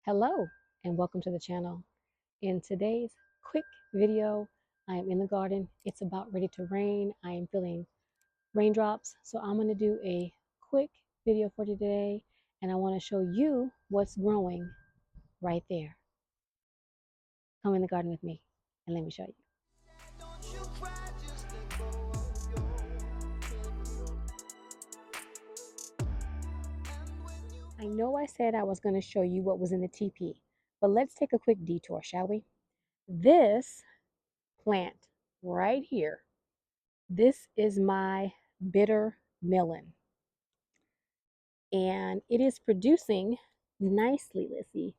Hello and welcome to the channel. In today's quick video, I am in the garden. It's about ready to rain. I am feeling raindrops. So I'm going to do a quick video for today and I want to show you what's growing right there. Come in the garden with me and let me show you. I know I said I was going to show you what was in the TP, but let's take a quick detour, shall we? This plant right here, this is my bitter melon. And it is producing nicely. Let's see.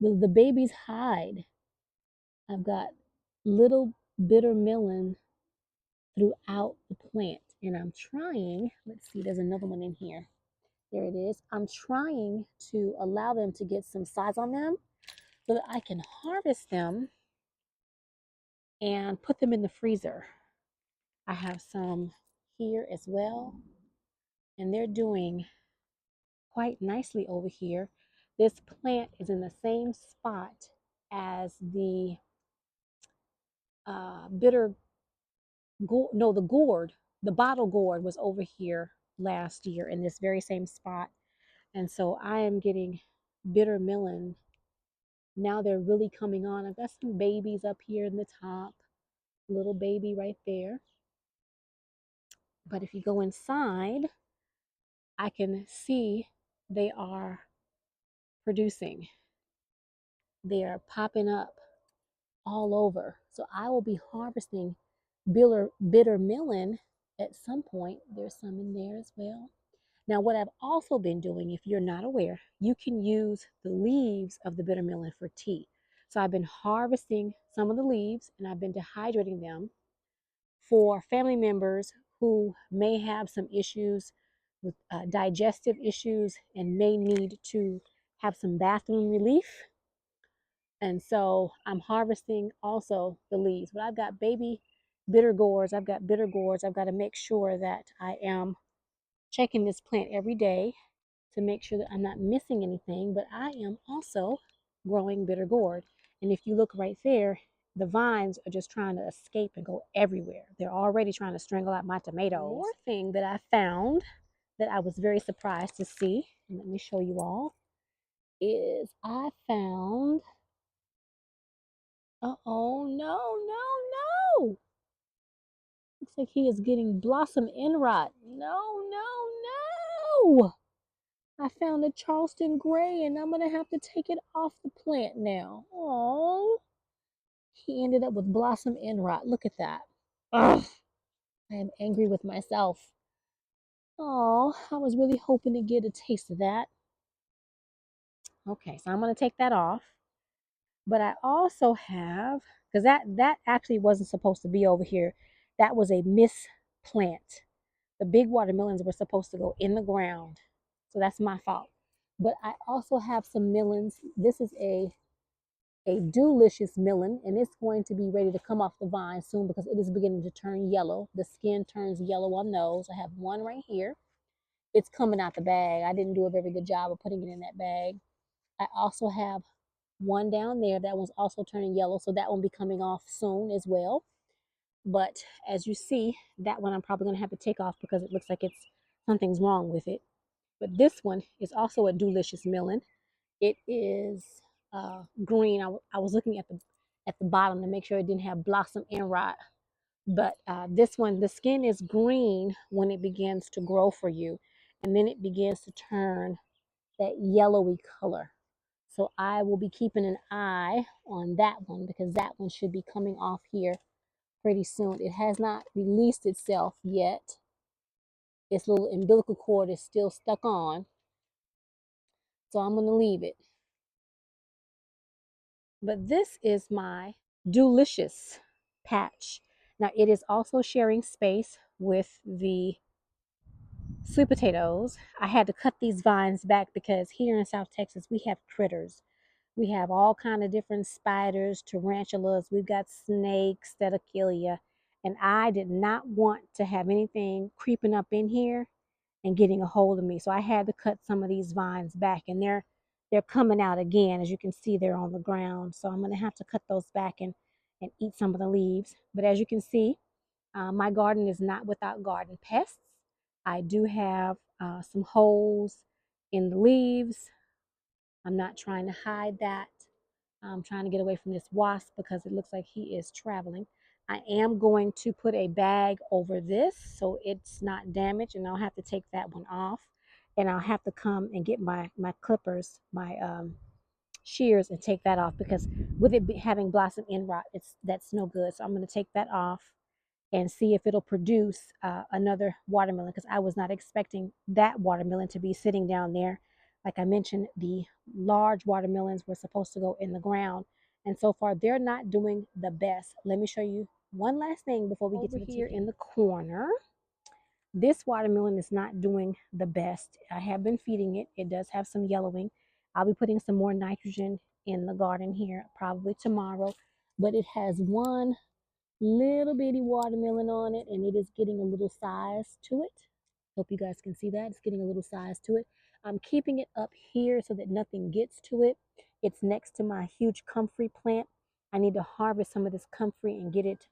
The babies hide. I've got little bitter melon throughout the plant. And I'm trying, let's see, there's another one in here. There it is. I'm trying to allow them to get some size on them so that I can harvest them and put them in the freezer. I have some here as well, and they're doing quite nicely over here. This plant is in the same spot as the bitter no, the gourd, the bottle gourd was over here last year in this very same spot. And so I am getting bitter melon. Now they're really coming on. I've got some babies up here in the top, little baby right there. But if you go inside, I can see they are producing. They are popping up all over. So I will be harvesting bitter melon at some point. There's some in there as well. Now, what I've also been doing, if you're not aware, you can use the leaves of the bitter melon for tea. So I've been harvesting some of the leaves and I've been dehydrating them for family members who may have some issues with digestive issues and may need to have some bathroom relief. And so I'm harvesting also the leaves. But I've got baby bitter gourds. I've got bitter gourds. I've got to make sure that I am checking this plant every day to make sure that I'm not missing anything. But I am also growing bitter gourd. And if you look right there, the vines are just trying to escape and go everywhere. They're already trying to strangle out my tomatoes. More thing that I found that I was very surprised to see, and let me show you all, is I found oh, no, no, no. Looks like he is getting blossom end rot. No, no, no. I found a Charleston gray and I'm going to have to take it off the plant now. Oh, he ended up with blossom end rot. Look at that. Ugh. I am angry with myself. Oh, I was really hoping to get a taste of that. Okay, so I'm going to take that off. But I also have, because that actually wasn't supposed to be over here. That was a misplant. The big watermelons were supposed to go in the ground. So that's my fault. But I also have some melons. This is a delicious melon, and it's going to be ready to come off the vine soon because it is beginning to turn yellow. The skin turns yellow on those. I have one right here. It's coming out the bag. I didn't do a very good job of putting it in that bag. I also have one down there. That one's also turning yellow, so that one will be coming off soon as well. But as you see, that one I'm probably going to have to take off because it looks like something's wrong with it. But this one is also a delicious melon. It is green. I was looking at the bottom to make sure it didn't have blossom end rot. But this one, the skin is green when it begins to grow for you, and then it begins to turn that yellowy color. So I will be keeping an eye on that one because that one should be coming off here pretty soon. It has not released itself yet. Its little umbilical cord is still stuck on. So I'm going to leave it. But this is my delicious patch. Now it is also sharing space with the sweet potatoes. I had to cut these vines back because here in South Texas we have critters. We have all kind of different spiders, tarantulas. We've got snakes that'll kill you. And I did not want to have anything creeping up in here and getting a hold of me. So I had to cut some of these vines back. And they're coming out again. As you can see, they're on the ground. So I'm going to have to cut those back and eat some of the leaves. But as you can see, my garden is not without garden pests. I do have some holes in the leaves. I'm not trying to hide that. I'm trying to get away from this wasp because it looks like he is traveling. I am going to put a bag over this so it's not damaged, and I'll have to take that one off. And I'll have to come and get my clippers, my shears, and take that off because with it having blossom end rot, that's no good. So I'm going to take that off and see if it'll produce another watermelon, because I was not expecting that watermelon to be sitting down there. Like I mentioned, the large watermelons were supposed to go in the ground, and so far they're not doing the best. Let me show you one last thing before we get to the here in the corner. This watermelon is not doing the best. I have been feeding it. It does have some yellowing. I'll be putting some more nitrogen in the garden here probably tomorrow, but it has one little bitty watermelon on it, and it is getting a little size to it. Hope you guys can see that. It's getting a little size to it. I'm keeping it up here so that nothing gets to it. It's next to my huge comfrey plant. I need to harvest some of this comfrey and get it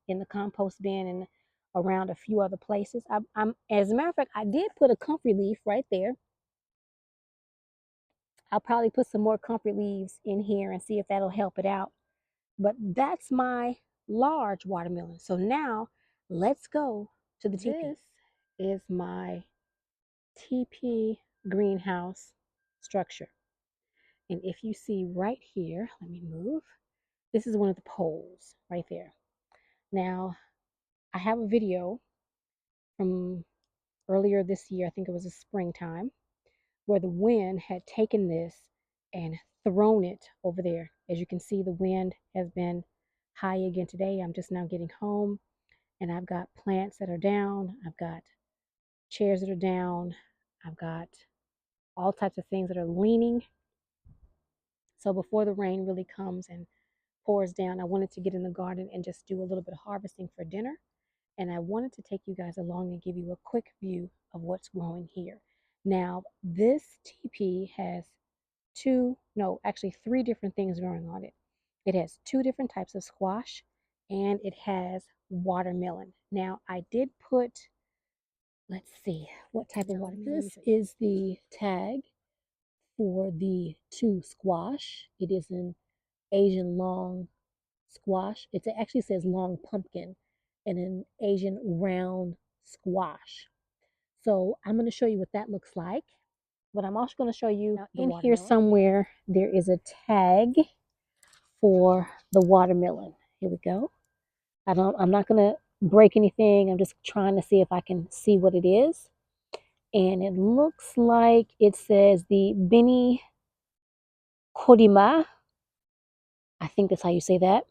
in the compost bin and around a few other places. As a matter of fact, I did put a comfrey leaf right there. I'll probably put some more comfrey leaves in here and see if that'll help it out. But that's my large watermelon. So now let's go to the TP. This is my TP greenhouse structure. And if you see right here, let me move. This is one of the poles right there. Now, I have a video from earlier this year, I think it was the springtime, where the wind had taken this and thrown it over there. As you can see, the wind has been high again today. I'm just now getting home, and I've got plants that are down. I've got chairs that are down. I've got all types of things that are leaning. So before the rain really comes and pours down, I wanted to get in the garden and just do a little bit of harvesting for dinner. And I wanted to take you guys along and give you a quick view of what's growing here. Now, this TP has actually three different things growing on it. It has two different types of squash, and it has watermelon. Now, I did put, let's see, what type of watermelon. This is the tag for the two squash. It is an Asian long squash. It actually says long pumpkin and an Asian round squash. So I'm going to show you what that looks like. But I'm also going to show you in here somewhere there is a tag for the watermelon. Here we go. I'm not going to break anything. I'm just trying to see if I can see what it is. And it looks like it says the Bini Kodima. I think that's how you say that.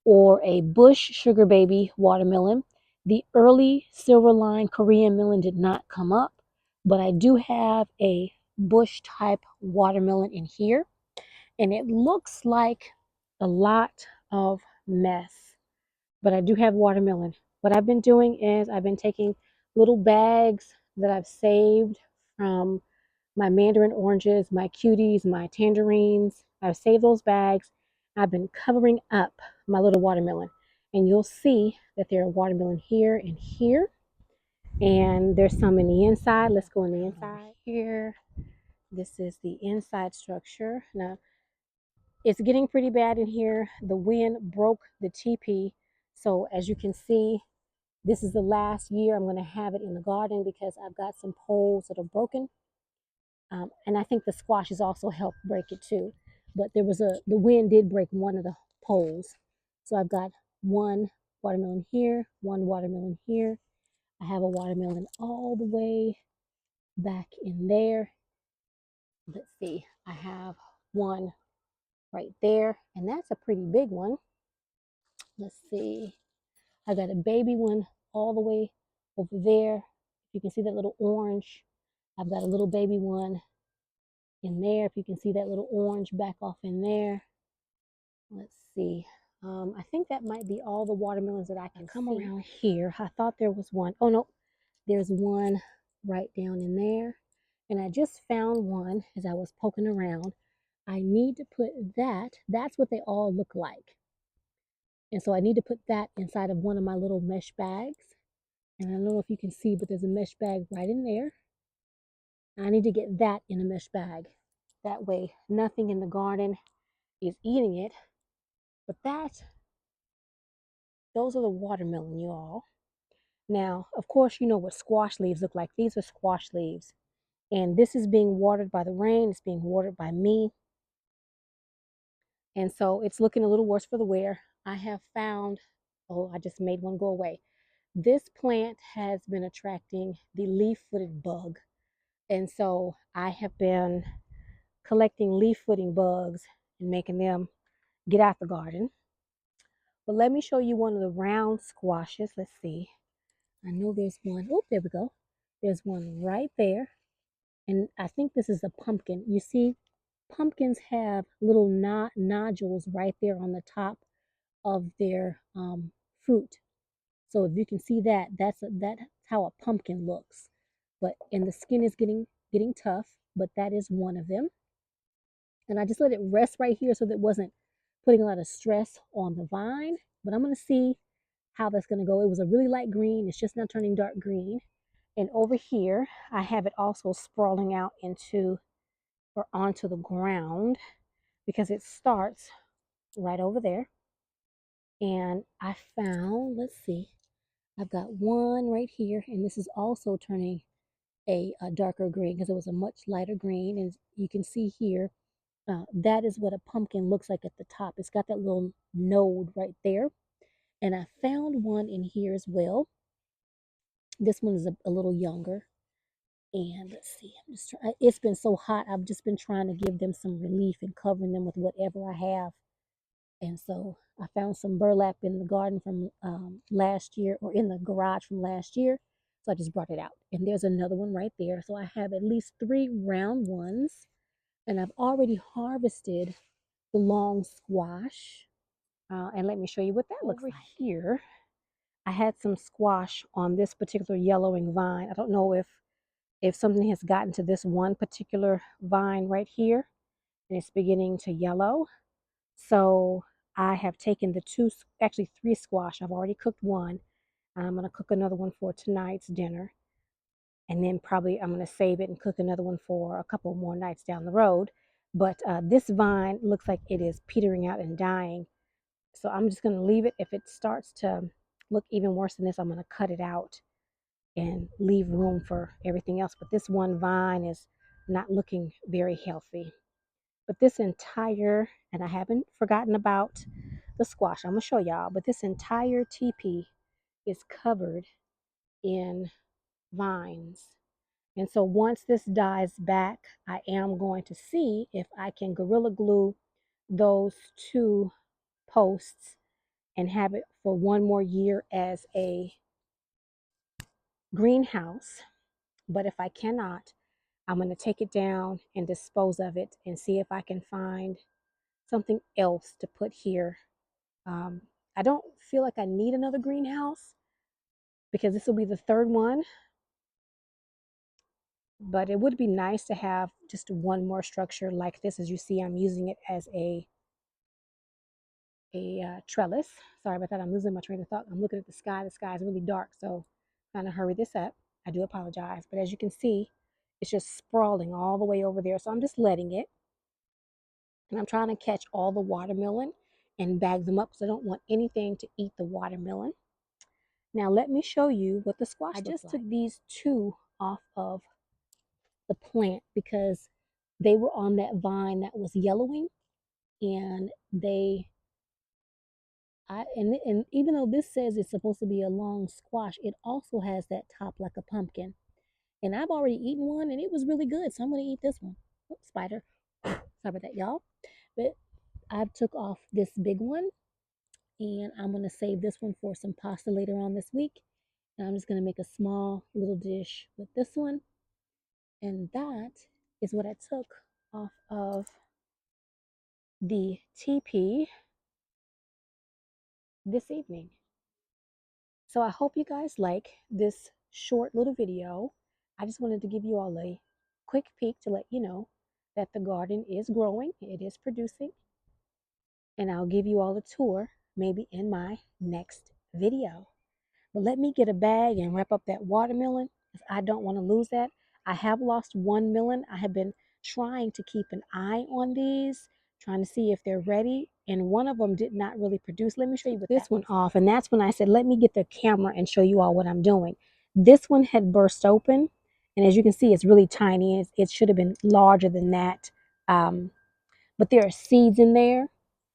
Or a bush sugar baby watermelon. The early silver line Korean melon did not come up, but I do have a bush type watermelon in here, and it looks like a lot of mess, but I do have watermelon. What I've been doing is I've been taking little bags that I've saved from my mandarin oranges, my cuties, my tangerines. I've saved those bags. I've been covering up my little watermelon. And you'll see that there are watermelon here and here. And there's some in the inside. Let's go in the inside here. This is the inside structure. Now, it's getting pretty bad in here. The wind broke the teepee. So as you can see, this is the last year I'm going to have it in the garden because I've got some poles that are broken. And I think the squashes also helped break it too. But the wind did break one of the poles. So I've got one watermelon here, one watermelon here. I have a watermelon all the way back in there. Let's see, I have one right there, and that's a pretty big one. Let's see, I got a baby one all the way over there. You can see that little orange. I've got a little baby one in there. If you can see that little orange back off in there. Let's see. I think that might be all the watermelons that I can come around here. I thought there was one. Oh, no. There's one right down in there. And I just found one as I was poking around. I need to put that's what they all look like. And so I need to put that inside of one of my little mesh bags. And I don't know if you can see, but there's a mesh bag right in there. I need to get that in a mesh bag. That way, nothing in the garden is eating it. But those are the watermelon, you all. Now, of course, you know what squash leaves look like. These are squash leaves. And this is being watered by the rain. It's being watered by me. And so it's looking a little worse for the wear. I have found, oh, I just made one go away. This plant has been attracting the leaf-footed bug. And so I have been collecting leaf-footing bugs and making them get out the garden. But let me show you one of the round squashes. Let's see. I know there's one. Oh, there we go. There's one right there. And I think this is a pumpkin. You see, pumpkins have little nodules right there on the top of their fruit. So if you can see that, that's how a pumpkin looks. But and the skin is getting tough, but that is one of them. And I just let it rest right here so that it wasn't putting a lot of stress on the vine. But I'm going to see how that's going to go. It was a really light green. It's just now turning dark green. And over here, I have it also sprawling out into or onto the ground because it starts right over there. And I found, let's see, I've got one right here, and this is also turning a darker green because it was a much lighter green. And you can see here, that is what a pumpkin looks like at the top. It's got that little node right there. And I found one in here as well. This one is a little younger. And let's see, it's been so hot. I've just been trying to give them some relief and covering them with whatever I have. And so I found some burlap in the garden from last year, or in the garage from last year. So I just brought it out. And there's another one right there. So I have at least 3 round ones. And I've already harvested the long squash. And let me show you what that looks like. Here, I had some squash on this particular yellowing vine. I don't know if something has gotten to this one particular vine right here, and it's beginning to yellow. So I have taken the 2, actually 3 squash. I've already cooked one. I'm going to cook another one for tonight's dinner. And then probably I'm going to save it and cook another one for a couple more nights down the road. But this vine looks like it is petering out and dying. So I'm just going to leave it. If it starts to look even worse than this, I'm going to cut it out and leave room for everything else. But this one vine is not looking very healthy. But this entire, and I haven't forgotten about the squash, I'm going to show y'all, but this entire teepee is covered in vines. And so once this dies back, I am going to see if I can Gorilla Glue those 2 posts and have it for one more year as a greenhouse. But if I cannot, I'm going to take it down and dispose of it and see if I can find something else to put here. I don't feel like I need another greenhouse because this will be the 3rd one. But it would be nice to have just one more structure like this. As you see, I'm using it as a trellis. Sorry about that. I'm losing my train of thought. I'm looking at the sky. The sky is really dark, so kind of hurry this up. I do apologize. But as you can see, it's just sprawling all the way over there. So I'm just letting it. And I'm trying to catch all the watermelon and bag them up because I don't want anything to eat the watermelon. Now let me show you what the squash looks like. I just took these 2 off of the plant because they were on that vine that was yellowing, and and even though this says it's supposed to be a long squash, it also has that top like a pumpkin. And I've already eaten one and it was really good, so I'm going to eat this one. Oh, spider. Sorry about that, y'all. But I took off this big one, and I'm going to save this one for some pasta later on this week. And I'm just going to make a small little dish with this one. And that is what I took off of the TP this evening. So I hope you guys like this short little video. I just wanted to give you all a quick peek to let you know that the garden is growing, it is producing, and I'll give you all a tour maybe in my next video. But let me get a bag and wrap up that watermelon because I don't want to lose that. I have lost one melon. I have been trying to keep an eye on these, trying to see if they're ready. And one of them did not really produce. Let me show you what this one off. And that's when I said, let me get the camera and show you all what I'm doing. This one had burst open. And as you can see, it's really tiny. It should have been larger than that. But there are seeds in there,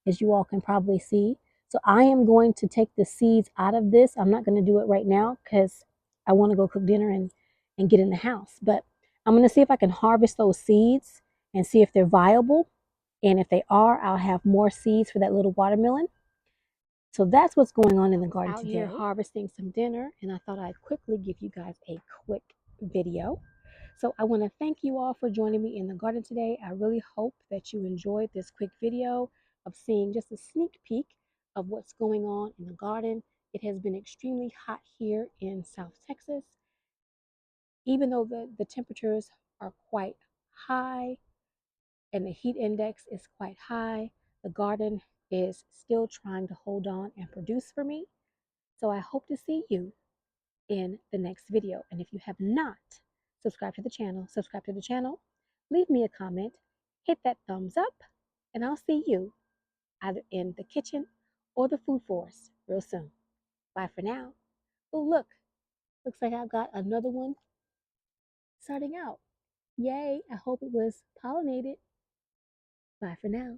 as you all can probably see. So I am going to take the seeds out of this. I'm not going to do it right now because I want to go cook dinner and get in the house. But I'm going to see if I can harvest those seeds and see if they're viable. And if they are, I'll have more seeds for that little watermelon. So that's what's going on in the garden today. Out here harvesting some dinner, and I thought I'd quickly give you guys a quick video. So I want to thank you all for joining me in the garden today. I really hope that you enjoyed this quick video of seeing just a sneak peek of what's going on in the garden. It has been extremely hot here in South Texas. Even though the temperatures are quite high and the heat index is quite high, the garden is still trying to hold on and produce for me. So I hope to see you in the next video. And if you have not subscribed to the channel, leave me a comment, hit that thumbs up, and I'll see you either in the kitchen or the food forest real soon. Bye for now. Oh, look, looks like I've got another one starting out. Yay, I hope it was pollinated. Bye for now.